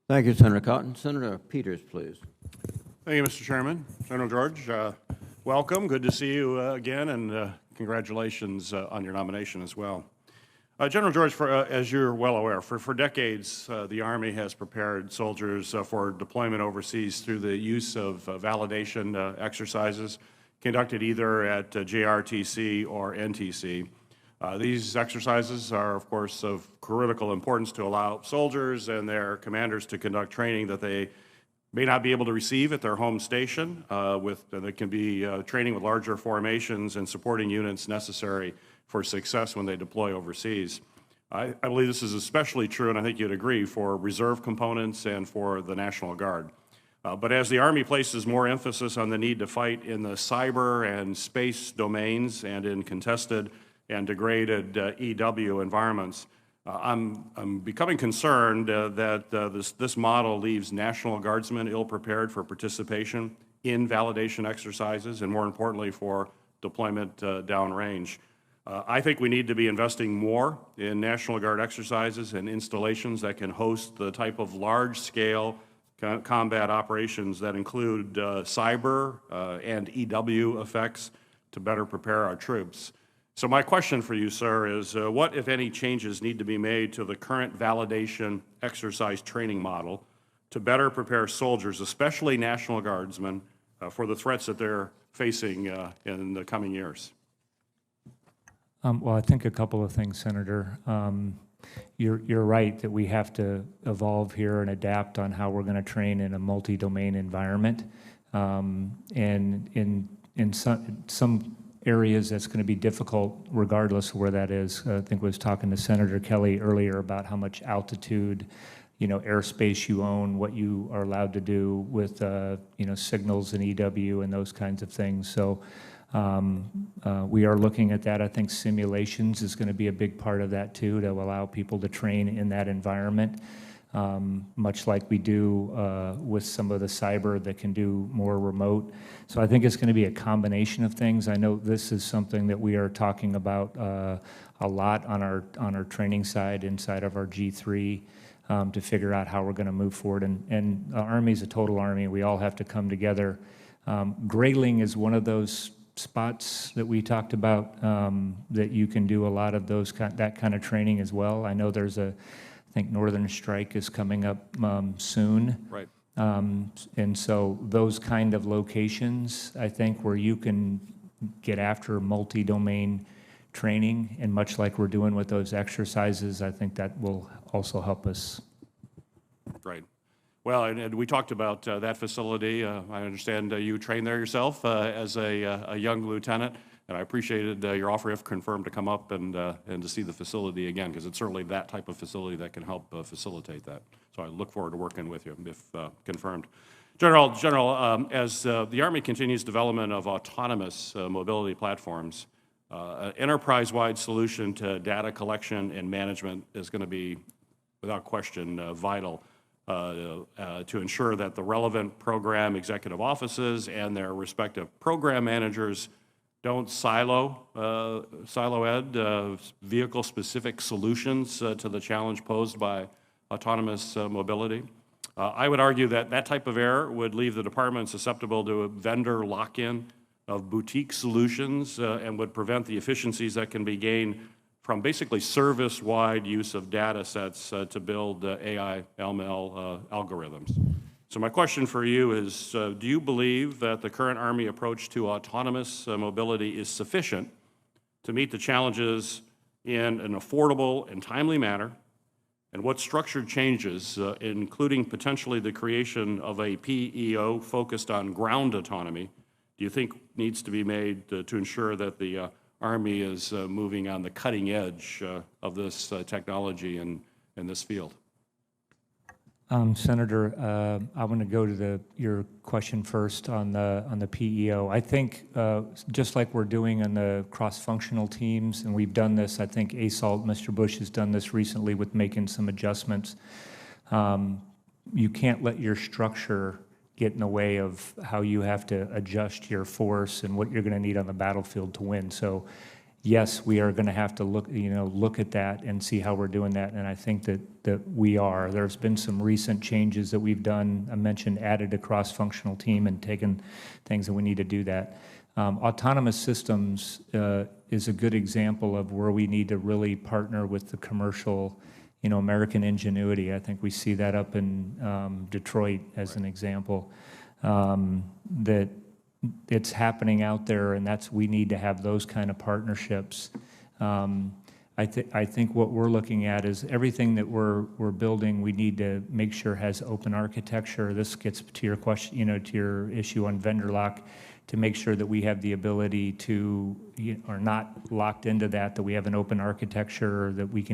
Thank you, Senator Cotton. Senator Peters, please. Thank you, Mr. Chairman. General George, welcome. Good to see you again, and congratulations on your nomination as well. General George, as you're well aware, for decades, the Army has prepared soldiers for deployment overseas through the use of validation exercises conducted either at JRTC or NTC. These exercises are, of course, of critical importance to allow soldiers and their commanders to conduct training that they may not be able to receive at their home station. That can be training with larger formations and supporting units necessary for success when they deploy overseas. I believe this is especially true, and I think you'd agree, for reserve components and for the National Guard. But as the Army places more emphasis on the need to fight in the cyber and space domains and in contested and degraded EW environments, I'm becoming concerned that this model leaves National Guardsmen ill-prepared for participation in validation exercises and, more importantly, for deployment downrange. I think we need to be investing more in National Guard exercises and installations that can host the type of large-scale combat operations that include cyber and EW effects to better prepare our troops. So my question for you, sir, is what, if any, changes need to be made to the current validation exercise training model to better prepare soldiers, especially National Guardsmen, for the threats that they're facing in the coming years? Well, I think a couple of things, Senator. You're right that we have to evolve here and adapt on how we're going to train in a multi-domain environment. And in some areas that's going to be difficult regardless of where that is. I think I was talking to Senator Kelly earlier about how much altitude, airspace you own, what you are allowed to do with, signals and EW and those kinds of things. So we are looking at that. I think simulations is going to be a big part of that too, to allow people to train in that environment, much like we do with some of the cyber that can do more remote. So I think it's going to be a combination of things. I know this is something that we are talking about a lot on our training side inside of our G3 to figure out how we're going to move forward. And the Army is a total Army. We all have to come together. Grayling is one of those spots that we talked about that you can do a lot of that kind of training as well. I know I think Northern Strike is coming up soon. Right. And so those kind of locations, I think, where you can get after multi-domain training, and much like we're doing with those exercises, I think that will also help us. Right. Well, and we talked about that facility. I understand you trained there yourself as a young lieutenant, and I appreciated your offer, if confirmed, to come up and to see the facility again, because it's certainly that type of facility that can help facilitate that. So I look forward to working with you if confirmed. General, as the Army continues development of autonomous mobility platforms, an enterprise-wide solution to data collection and management is going to be, without question, vital to ensure that the relevant program executive offices and their respective program managers don't silo vehicle-specific solutions to the challenge posed by autonomous mobility. I would argue that that type of error would leave the department susceptible to a vendor lock-in of boutique solutions and would prevent the efficiencies that can be gained from basically service-wide use of data sets to build AI ML algorithms. So my question for you is, do you believe that the current Army approach to autonomous mobility is sufficient to meet the challenges in an affordable and timely manner? And what structured changes, including potentially the creation of a PEO focused on ground autonomy, do you think needs to be made to ensure that the Army is moving on the cutting edge of this technology in this field? Senator, I want to go to your question first on the PEO. I think just like we're doing on the cross-functional teams, and we've done this, I think ASALT, Mr. Bush has done this recently with making some adjustments. You can't let your structure get in the way of how you have to adjust your force and what you're going to need on the battlefield to win. So yes, we are going to have to look at that and see how we're doing that. And I think that we are. There's been some recent changes that we've done. I mentioned added a cross-functional team and taken things that we need to do that. Autonomous systems is a good example of where we need to really partner with the commercial, American ingenuity. I think we see that up in Detroit as an example, that it's happening out there, and we need to have those kind of partnerships. I think what we're looking at is everything that we're building, we need to make sure has open architecture. This gets to your question, to your issue on vendor lock, to make sure that we have the ability to, are not locked into that we have an open architecture, that we can